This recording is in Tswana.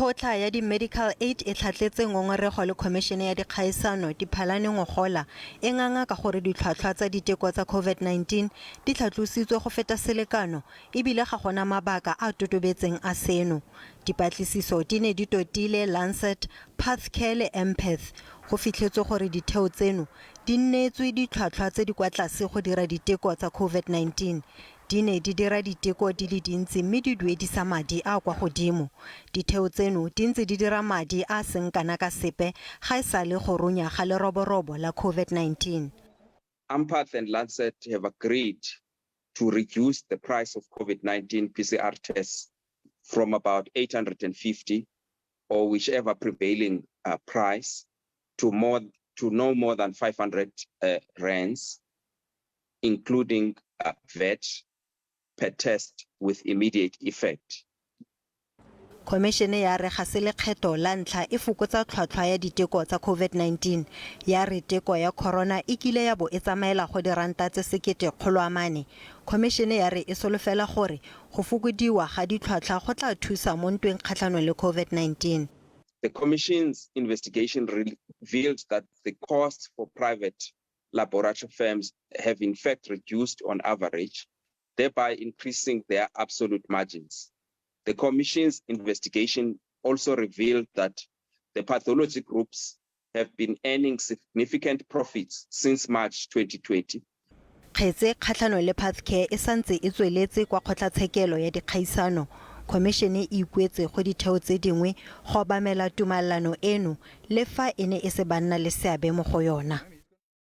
Kgotla ya di-medical aid e tlhatlhetse ngongorego le Khomišene ya Dikgaisano Diphalane Ngogola e nganga ka gore ditlhwatlhwa tsa diteko tsa COVID-19 di tlhatlositswe go feta selekano ebile ga gona mabaka a totobetseng a seno. Dipatlisiso di ne di totile Lancet, Pathcare le Empath go fitlhetswe gore ditheo tseno di nnetswe ditlhwatlhwa tse di kwa tlase go dira diteko tsa COVID-19. Di ne di dira diteko di le dintsi mme di duedisa madi a kwa godimo. Ditheo tseno di ntse di dira madi a seng kana ka sepe ga e sale go runya ga leroborobo la COVID-19. Empath and Lancet have agreed to reduce the price of COVID-19 PCR tests from about 850 or whichever prevailing price to no more than 500 rands, including VAT per test with immediate effect. Khomišene ya re ga se lekgetho la ntlha e fokotsa tlhwatlhwa ya diteko tsa COVID-19 ya re teko ya corona e kile ya bo e tsamaela go diranta tse 1,400. Khomišene ya re e solofela gore go fokodiwa ga ditlhwatlhwa go tla thusa mo ntweng kgatlhanong le COVID-19. The Commission's investigation revealed that the costs for private laboratory firms have in fact reduced on average, thereby increasing their absolute margins. The Commission's investigation also revealed that the pathology groups have been earning significant profits since March 2020. Kgetse kgatlhanong le Pathcare e santse e tsweletse kwa kgotlatshekelo ya dikgaisano. Khomišene e ikuetse go ditheo tse dingwe go obamela tumalano eno le fa e ne e se banna le seabe mo go yona.